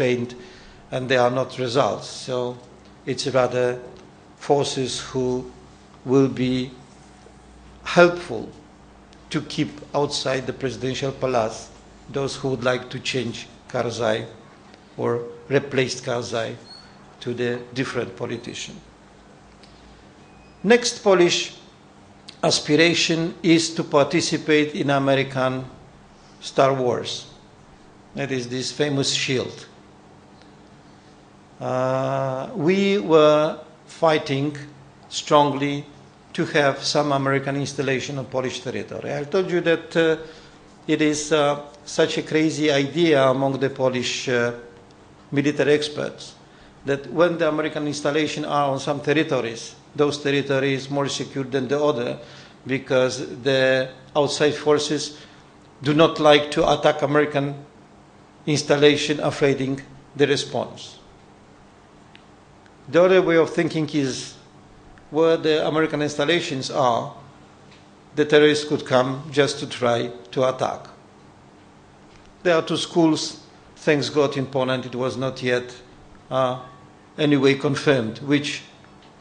trained and they are not results. So it's rather forces who will be helpful to keep outside the presidential palace those who would like to change Karzai or replace Karzai to the different politician. Next Polish aspiration is to participate in American Star Wars. That is this famous shield. We were fighting strongly to have some American installation on Polish territory. I told you that it is such a crazy idea among the Polish military experts that when the American installations are on some territories, those territories are more secure than the other because the outside forces do not like to attack American installation, afraid the response. The other way of thinking is where the American installations are, the terrorists could come just to try to attack. There are two schools. Thanks God in Poland it was not yet anyway confirmed which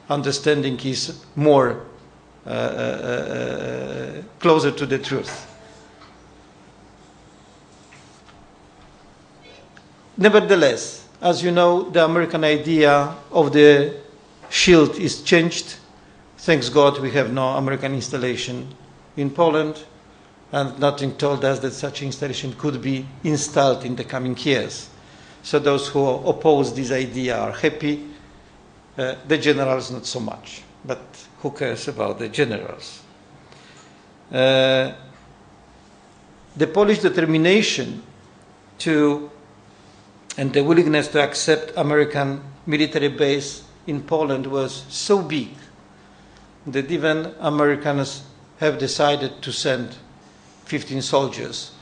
understanding is more closer to the truth. Nevertheless, as you know, the American idea of the shield is changed. Thanks God we have no American installation in Poland, and nothing told us that such installation could be installed in the coming years. So those who oppose this idea are happy. The generals not so much, but who cares about the generals? The Polish determination and the willingness to accept American military base in Poland was so big that even Americans have decided to send 15 soldiers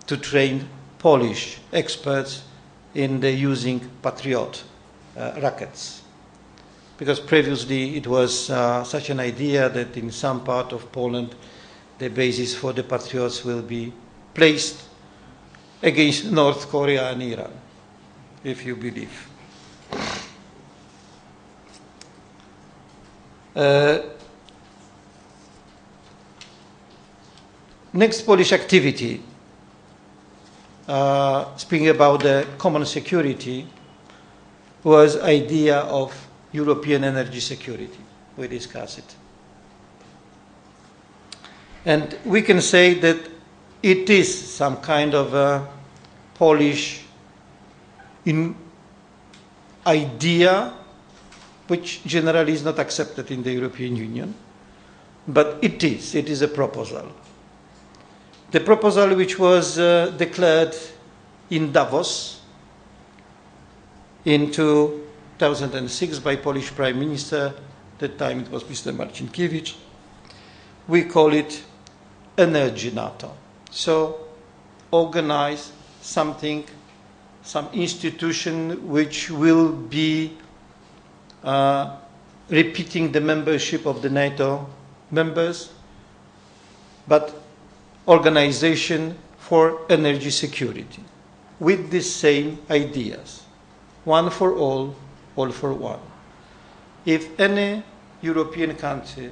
to train Polish experts in the using Patriot rockets. Because previously it was such an idea that in some part of Poland the bases for the Patriots will be placed against North Korea and Iran, if you believe. Next Polish activity, speaking about the common security, was idea of European energy security. We discussed it. And we can say that it is some kind of a Polish idea which generally is not accepted in the European Union, but it is a proposal. The proposal which was declared in Davos in 2006 by Polish Prime Minister, at that time it was Mr. Marcinkiewicz. We call it Energy NATO. So organize something, some institution which will be repeating the membership of the NATO members, but organization for energy security with the same ideas. One for all for one. If any European country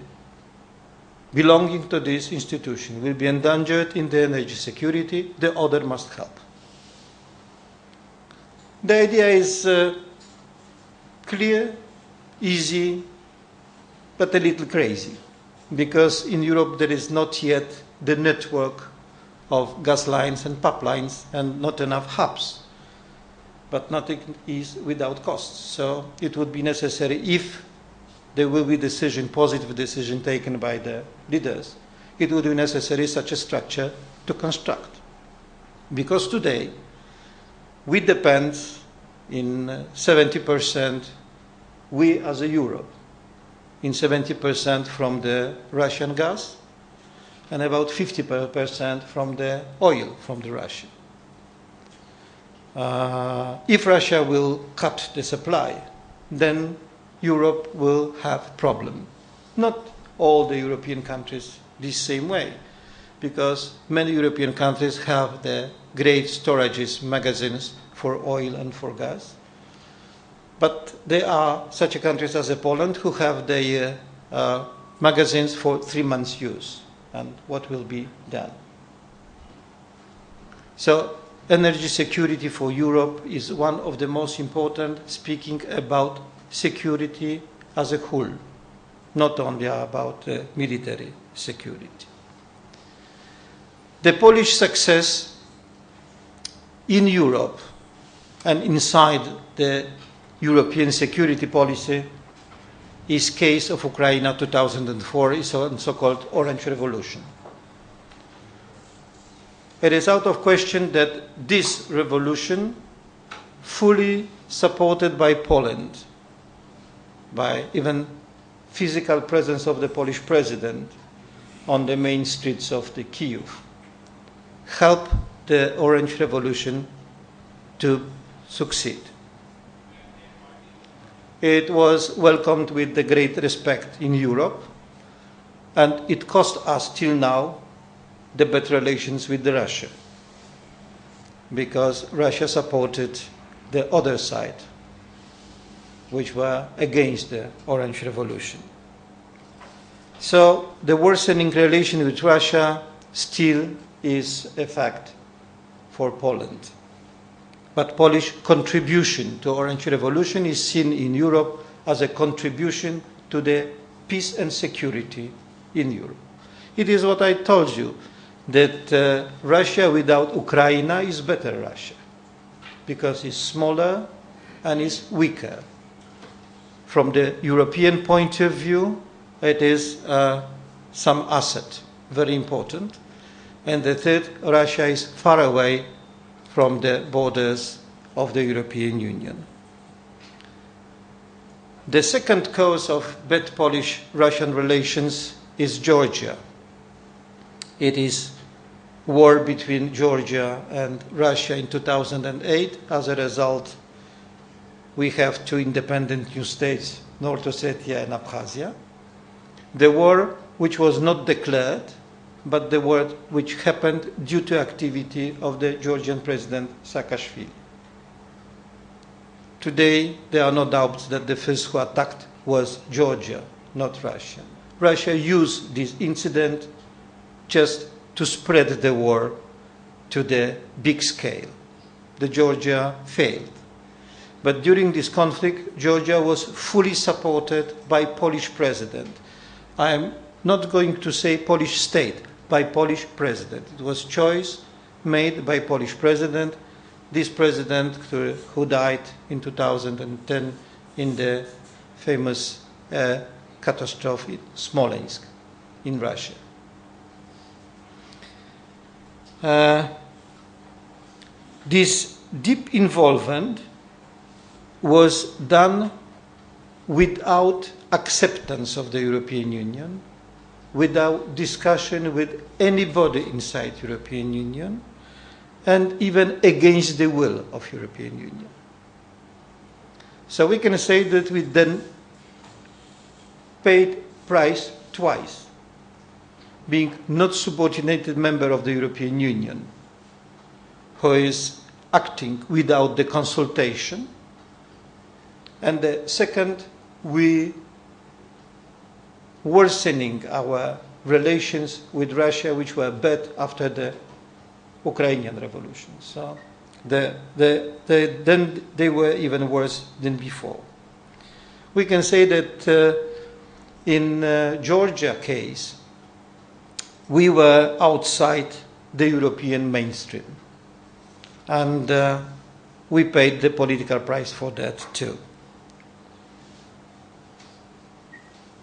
belonging to this institution will be endangered in the energy security, the other must help. The idea is clear, easy, but a little crazy, because in Europe there is not yet the network of gas lines and pipelines and not enough hubs. But nothing is without costs. So it would be necessary, if there will be positive decision taken by the leaders, it would be necessary such a structure to construct. Because today we depend in 70%, we as a Europe, in 70% from the Russian gas and about 50% from the oil from the Russia. If Russia will cut the supply, then Europe will have problem. Not all the European countries the same way, because many European countries have the great storages, magazines for oil and for gas. But there are such countries as Poland who have their magazines for 3 months use. And what will be done? So energy security for Europe is one of the most important, speaking about security as a whole, not only about military security. The Polish success in Europe and inside the European security policy is case of Ukraine 2004, is a so-called Orange Revolution. It is out of question that this revolution, fully supported by Poland, by even physical presence of the Polish president on the main streets of the Kyiv, helped the Orange Revolution to succeed. It was welcomed with the great respect in Europe, and it cost us till now the better relations with Russia, because Russia supported the other side, which were against the Orange Revolution. So the worsening relation with Russia still is a fact for Poland. But Polish contribution to Orange Revolution is seen in Europe as a contribution to the peace and security in Europe. It is what I told you, that Russia without Ukraine is better Russia, because it's smaller and it's weaker. From the European point of view, it is some asset, very important. And the third, Russia is far away from the borders of the European Union. The second cause of bad Polish-Russian relations is Georgia. It is war between Georgia and Russia in 2008. As a result, we have 2 independent new states, North Ossetia and Abkhazia. The war which was not declared, but the war which happened due to activity of the Georgian president Saakashvili. Today, there are no doubts that the first who attacked was Georgia, not Russia. Russia used this incident just to spread the war to the big scale. The Georgia failed. But during this conflict, Georgia was fully supported by Polish president. I am not going to say Polish state, by Polish president. It was choice made by Polish president, this president who died in 2010 in the famous catastrophe in Smolensk in Russia. This deep involvement was done without acceptance of the European Union, without discussion with anybody inside the European Union, and even against the will of European Union. So we can say that we then paid price twice, being not subordinated member of the European Union, who is acting without the consultation, and the second, we worsening our relations with Russia, which were bad after the Ukrainian revolution. So then they were even worse than before. We can say that in Georgia case, we were outside the European mainstream. And we paid the political price for that too.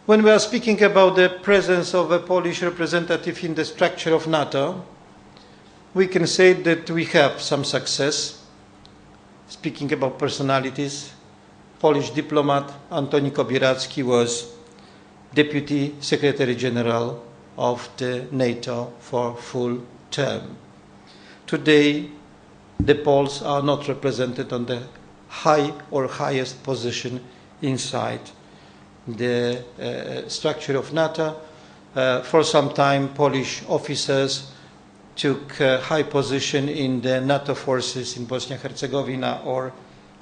When we are speaking about the presence of a Polish representative in the structure of NATO, we can say that we have some success. Speaking about personalities, Polish diplomat Antoni Kobieracki was Deputy Secretary General of the NATO for full term. Today, the Poles are not represented on the high or highest position inside the structure of NATO. For some time, Polish officers took a high position in the NATO forces in Bosnia-Herzegovina or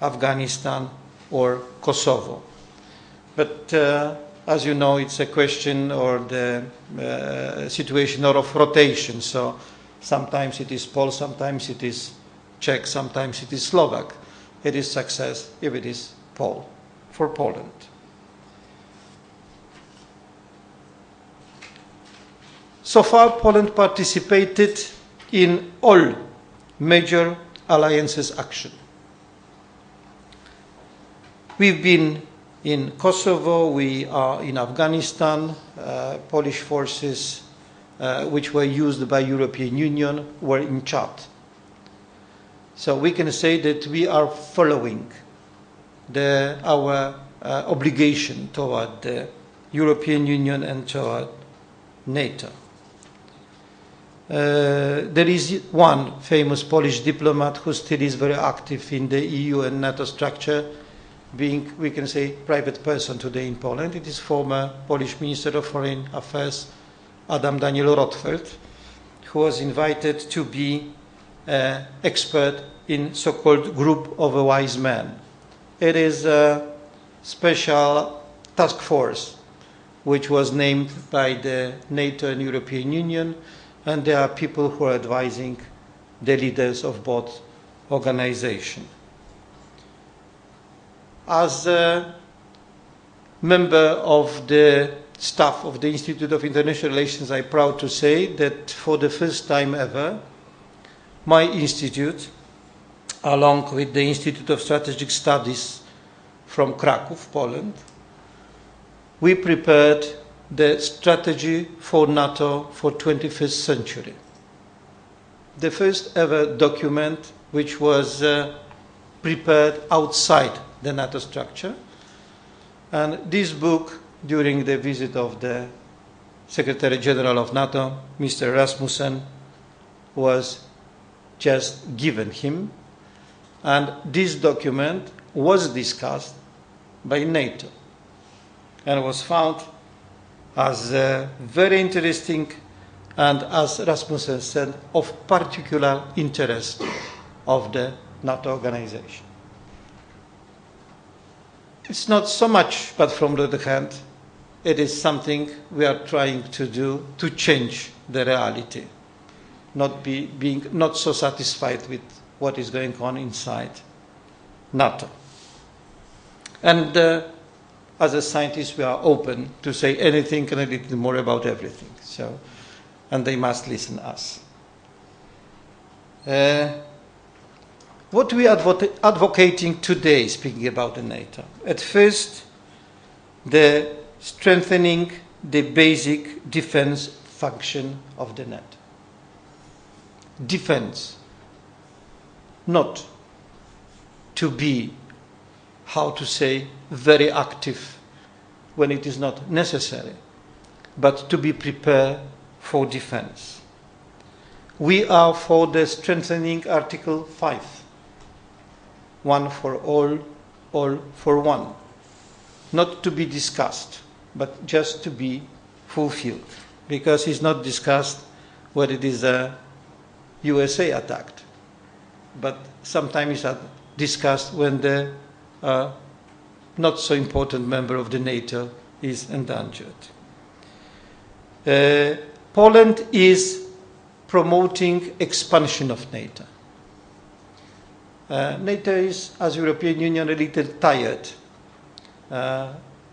Afghanistan or Kosovo. But as you know, it's a question or the situation of rotation. So sometimes it is Pole, sometimes it is Czech, sometimes it is Slovak. It is success if it is Pole, for Poland. So far, Poland participated in all major alliances action. We've been in Kosovo, we are in Afghanistan, Polish forces which were used by European Union were in Chad. So we can say that we are following our obligation toward the European Union and toward NATO. There is one famous Polish diplomat who still is very active in the EU and NATO structure, being, we can say, private person today in Poland. It is former Polish Minister of Foreign Affairs, Adam Daniel Rotfeld, who was invited to be an expert in so-called Group of Wise Men. It is a special task force which was named by the NATO and European Union, and there are people who are advising the leaders of both organizations. As a member of the staff of the Institute of International Relations, I'm proud to say that for the first time ever, my institute, along with the Institute of Strategic Studies from Kraków, Poland, we prepared the strategy for NATO for 21st century. The first ever document which was prepared outside the NATO structure. And this book, during the visit of the Secretary General of NATO, Mr. Rasmussen, was just given him. And this document was discussed by NATO and was found as very interesting and, as Rasmussen said, of particular interest of the NATO organization. It's not so much, but from the other hand, it is something we are trying to do to change the reality, being not so satisfied with what is going on inside NATO. And as a scientist, we are open to say anything and a little more about everything. So, and they must listen to us. What we are advocating today, speaking about the NATO, at first, the strengthening the basic defense function of the NATO. Defense, not to be, how to say, very active when it is not necessary, but to be prepared for defense. We are for the strengthening Article 5. One for all for one. Not to be discussed, but just to be fulfilled. Because it's not discussed when it is a USA attacked, but sometimes it's discussed when the not so important member of the NATO is endangered. Poland is promoting expansion of NATO. NATO is, as European Union, a little tired,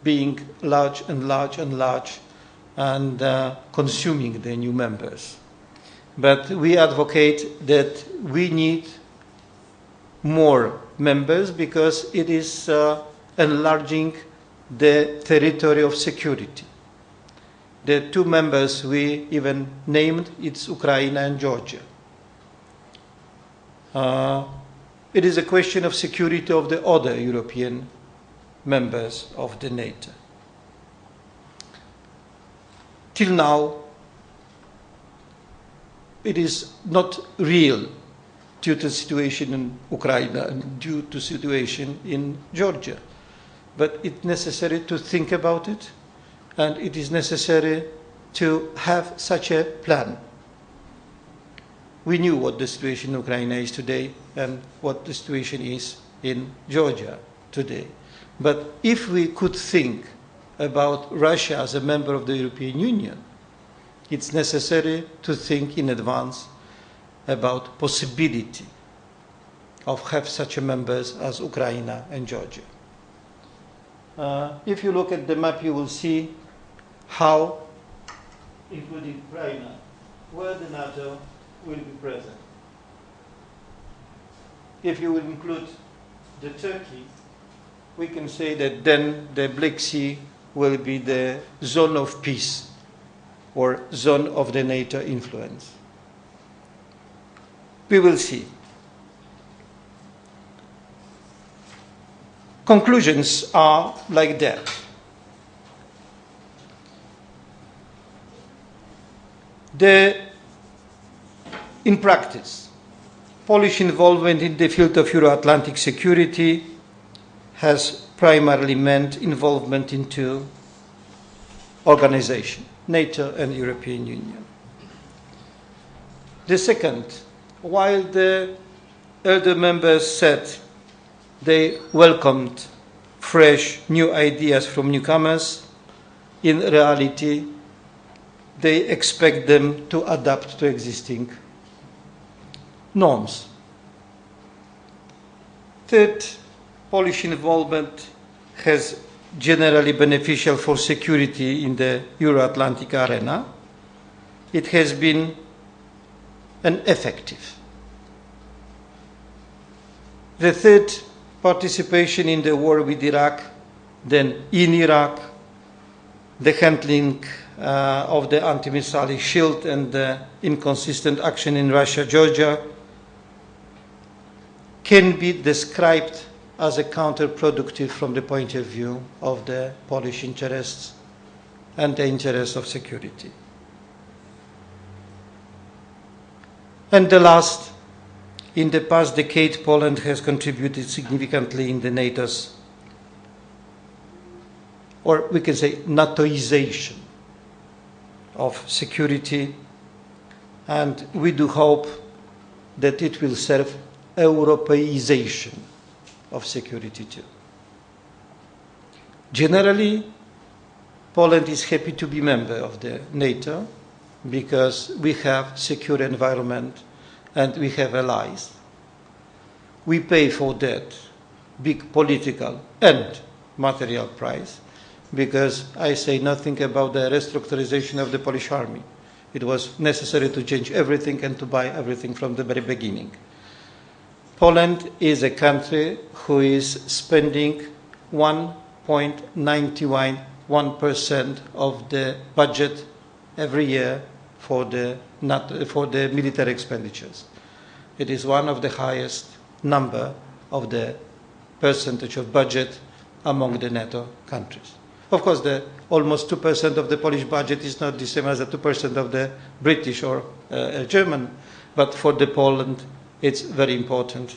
being large and large and large and consuming the new members. But we advocate that we need more members because it is enlarging the territory of security. The two members we even named, it's Ukraine and Georgia. It is a question of security of the other European members of the NATO. Till now, it is not real due to the situation in Ukraine and due to the situation in Georgia. But it's necessary to think about it, and it is necessary to have such a plan. we knew what the situation in Ukraine is today and what the situation is in Georgia today. But if we could think about Russia as a member of the European Union, it's necessary to think in advance about possibility of have such members as Ukraine and Georgia. If you look at the map, you will see how, including Ukraine, where the NATO will be present. If you will include the Turkey, we can say that then the Black Sea will be the zone of peace or zone of the NATO influence. We will see. Conclusions are like that. In practice, Polish involvement in the field of Euro-Atlantic security has primarily meant involvement into organization, NATO and European Union. The second, while the elder members said they welcomed fresh new ideas from newcomers, in reality they expect them to adapt to existing norms. Third, Polish involvement has generally beneficial for security in the Euro-Atlantic arena. It has been an effective. The third, participation in the war with Iraq, then in Iraq, the handling of the anti-missile shield and the inconsistent action in Russia, Georgia, can be described as a counterproductive from the point of view of the Polish interests and the interests of security. And the last, in the past decade, Poland has contributed significantly in the NATO's, or we can say NATOization of security, and we do hope that it will serve Europeization of security too. Generally, Poland is happy to be a member of the NATO because we have secure environment and we have allies. We pay for that big political and material price because I say nothing about the restructurization of the Polish army. It was necessary to change everything and to buy everything from the very beginning. Poland is a country who is spending 1.91% of the budget every year for the military expenditures. It is one of the highest number of the percentage of budget among the NATO countries. Of course, the almost 2% of the Polish budget is not the same as the 2% of the British or German, but for the Poland, it's very important.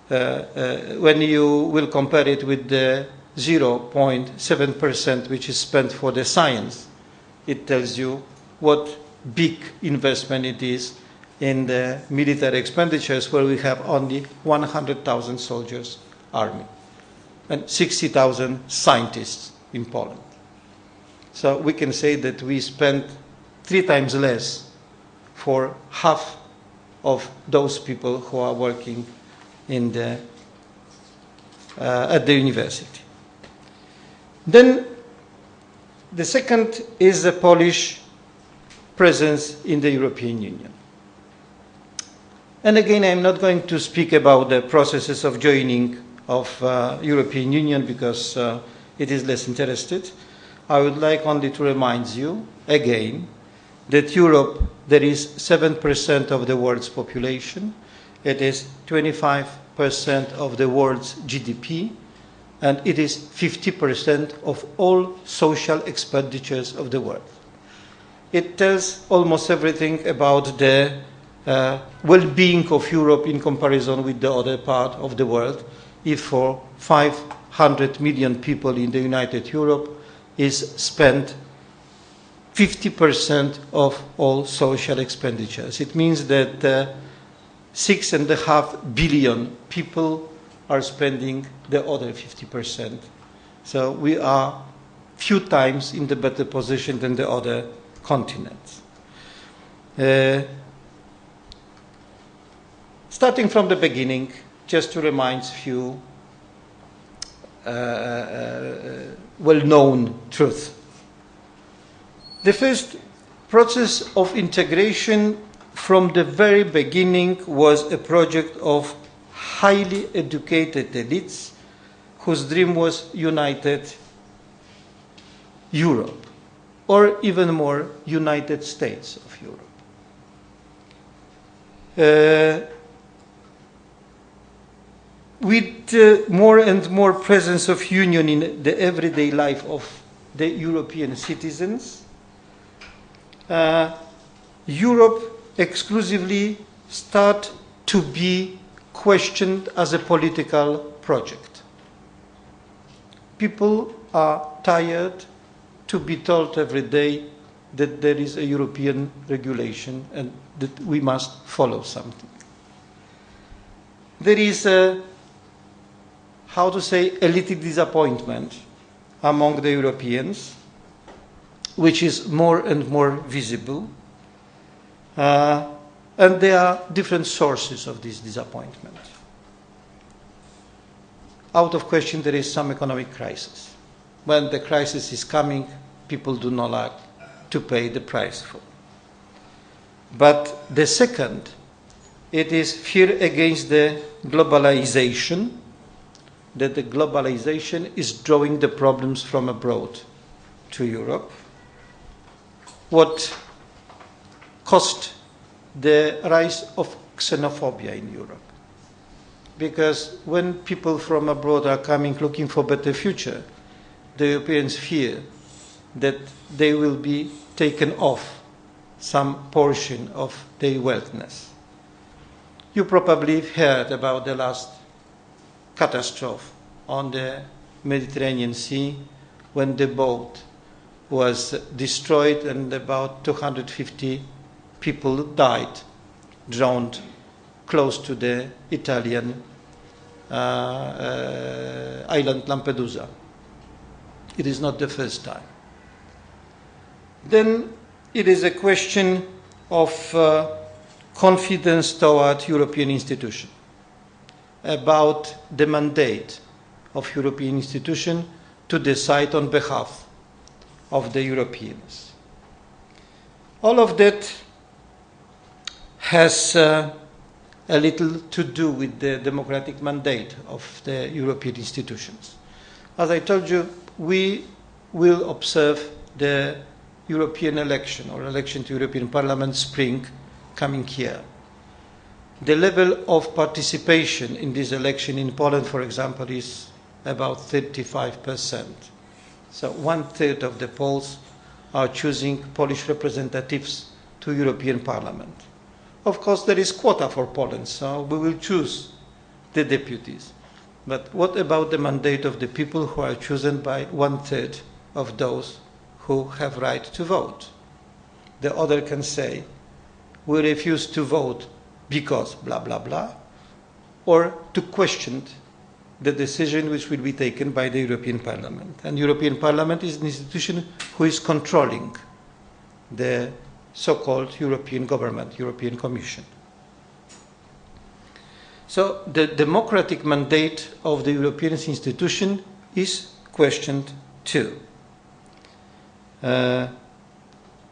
When you will compare it with the 0.7% which is spent for the science, it tells you what big investment it is in the military expenditures, where we have only 100,000 soldiers army and 60,000 scientists in Poland. So we can say that we spend 3 times less for half of those people who are working in the, at the university. Then the second is the Polish presence in the European Union. And again, I'm not going to speak about the processes of joining of European Union because it is less interested. I would like only to remind you again that Europe, there is 7% of the world's population. It is 25% of the world's GDP, and it is 50% of all social expenditures of the world. It tells almost everything about the well-being of Europe in comparison with the other part of the world. If for 500 million people in the United Europe is spent 50% of all social expenditures. It means that 6.5 billion people are spending the other 50%. So we are few times in the better position than the other continents. Starting from the beginning, just to remind few well-known truths. The first process of integration from the very beginning was a project of highly educated elites whose dream was united Europe, or even more, United States of Europe. With more and more presence of union in the everyday life of the European citizens, Europe exclusively start to be questioned as a political project. People are tired to be told every day that there is a European regulation and that we must follow something. There is a, how to say, a little disappointment among the Europeans, which is more and more visible. And there are different sources of this disappointment. Out of question, there is some economic crisis. When the crisis is coming, people do not like to pay the price for it. But the second, it is fear against the globalization, that the globalization is drawing the problems from abroad to Europe. What caused the rise of xenophobia in Europe? Because when people from abroad are coming looking for a better future, the Europeans fear that they will be taken off some portion of their wealthness. You probably heard about the last catastrophe on the Mediterranean Sea when the boat was destroyed and about 250 people died, drowned close to the Italian island Lampedusa. It is not the first time. Then it is a question of confidence toward European institutions, about the mandate of European institutions to decide on behalf of the Europeans. All of that has a little to do with the democratic mandate of the European institutions. As I told you, we will observe the European election or election to European Parliament spring coming year. The level of participation in this election in Poland, for example, is about 35%. So 1/3 of the Poles are choosing Polish representatives to European Parliament. Of course, there is quota for Poland, so we will choose the deputies. But what about the mandate of the people who are chosen by 1/3 of those who have right to vote? The other can say, we refuse to vote because blah, blah, blah, or to question the decision which will be taken by the European Parliament. And European Parliament is an institution who is controlling the so-called European government, European Commission. So the democratic mandate of the European institution is questioned too.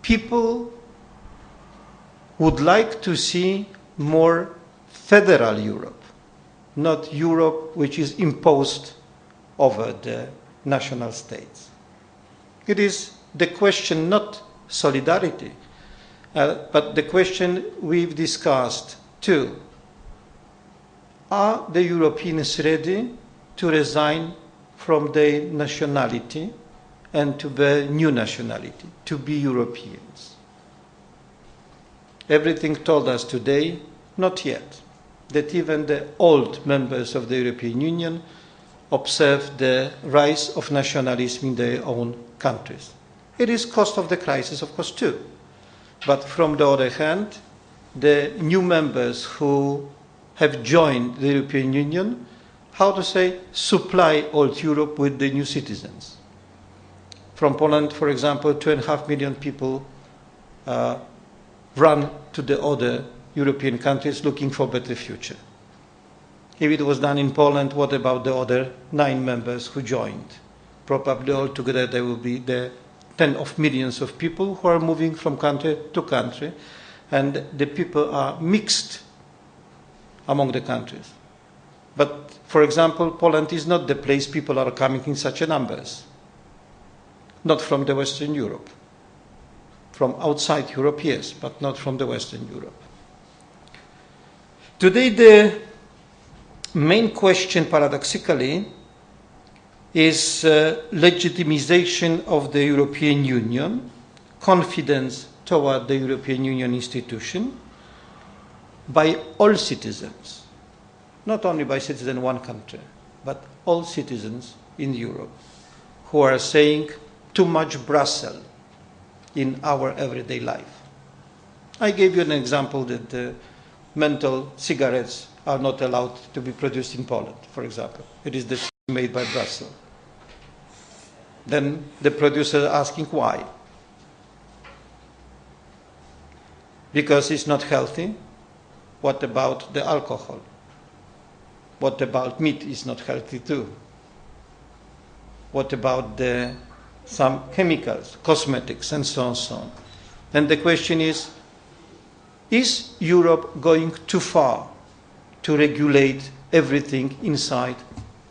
People would like to see more federal Europe, not Europe which is imposed over the national states. It is the question not solidarity, but the question we've discussed too. Are the Europeans ready to resign from their nationality and to bear new nationality, to be Europeans? Everything told us today, not yet, that even the old members of the European Union observe the rise of nationalism in their own countries. It is cost of the crisis, of course, too. But from the other hand, the new members who have joined the European Union, how to say, supply old Europe with the new citizens. From Poland, for example, 2.5 million people run to the other European countries looking for a better future. If it was done in Poland, what about the other 9 members who joined? Probably altogether there will be the tens of millions of people who are moving from country to country, and the people are mixed among the countries. But, for example, Poland is not the place people are coming in such numbers. Not from the Western Europe. From outside Europe, yes, but not from the Western Europe. Today, the main question, paradoxically, is legitimization of the European Union, confidence toward the European Union institution by all citizens, not only by citizens in one country, but all citizens in Europe who are saying too much Brussels in our everyday life. I gave you an example that menthol cigarettes are not allowed to be produced in Poland, for example. It is made by Brussels. Then the producer is asking why. Because it's not healthy. What about the alcohol? What about meat is not healthy too? What about some chemicals, cosmetics, and so on, so on? And the question is Europe going too far to regulate everything inside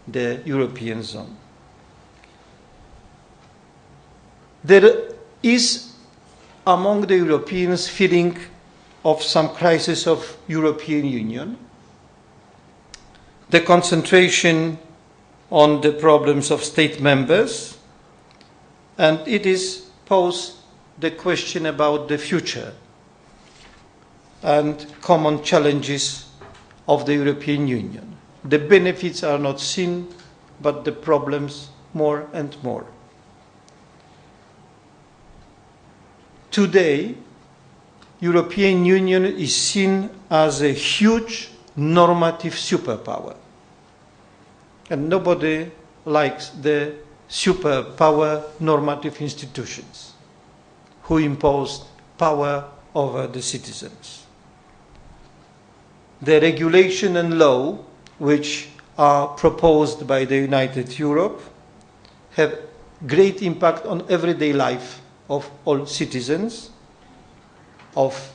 the European zone? There is among the Europeans feeling of some crisis of European Union, the concentration on the problems of state members, and it is posed the question about the future and common challenges of the European Union. The benefits are not seen, but the problems more and more. Today, European Union is seen as a huge normative superpower. And nobody likes the superpower normative institutions who impose power over the citizens. The regulation and law which are proposed by the United Europe have great impact on everyday life of all citizens, of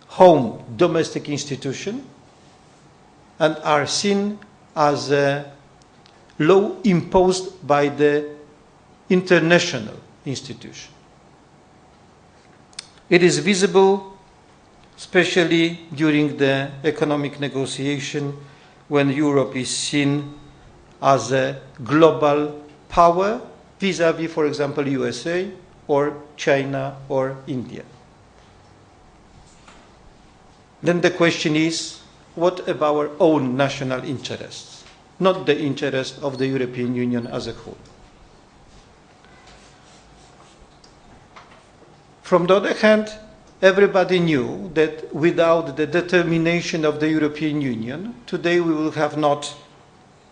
home domestic institution, and are seen as a law imposed by the international institution. It is visible especially during the economic negotiation when Europe is seen as a global power vis-à-vis, for example, USA or China or India. Then the question is, what about our own national interests, not the interest of the European Union as a whole? From the other hand, everybody knew that without the determination of the European Union, today we will have not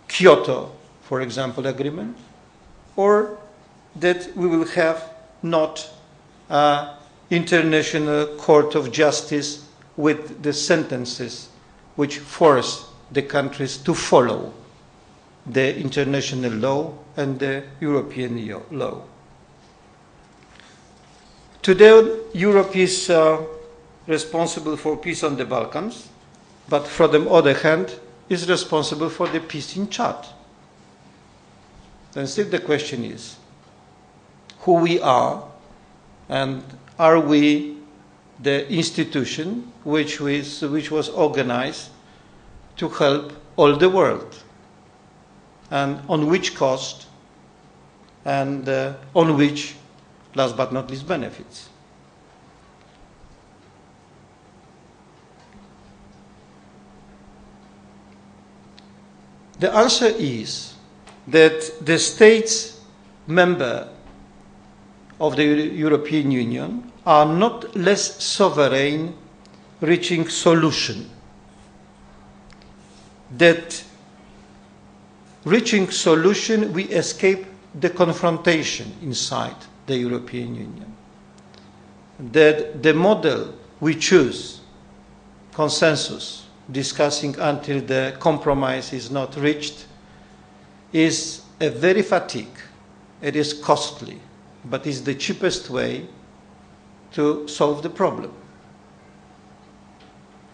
Kyoto, for example, agreement, or that we will have not an international court of justice with the sentences which force the countries to follow the international law and the European law. Today, Europe is responsible for peace on the Balkans, but from the other hand, is responsible for the peace in Chad. Then still the question is, who we are, and are we the institution which was organized to help all the world, and on which cost, and on which, last but not least, benefits. The answer is that the states member of the European Union are not less sovereign, reaching solution. That reaching solution, we escape the confrontation inside the European Union. That the model we choose, consensus, discussing until the compromise is not reached, is a very fatigue. It is costly, but is the cheapest way to solve the problem.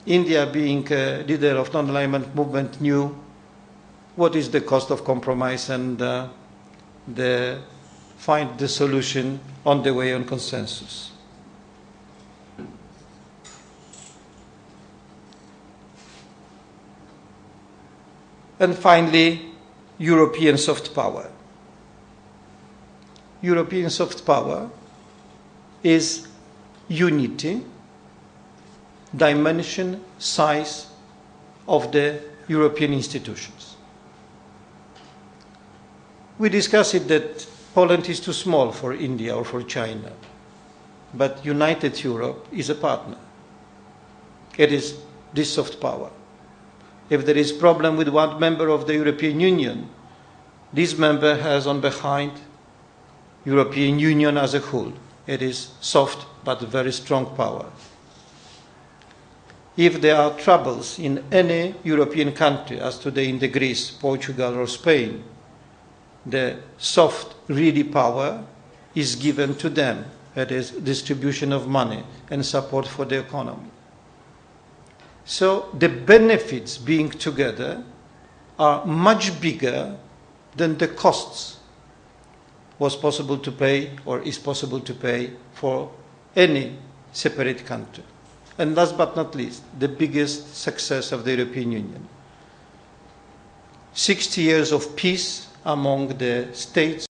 India, being a leader of non-alignment movement, knew what is the cost of compromise and find the solution on the way on consensus. And finally, European soft power. European soft power is unity, dimension, size of the European institutions. We discussed it that Poland is too small for India or for China, but united Europe is a partner. It is this soft power. If there is a problem with one member of the European Union, this member has on behind European Union as a whole. It is soft but very strong power. If there are troubles in any European country, as today in the Greece, Portugal or Spain, the soft, really power is given to them. That is distribution of money and support for the economy. So the benefits being together are much bigger than the costs was possible to pay or is possible to pay for any separate country. And last but not least, the biggest success of the European Union. 60 years of peace among the states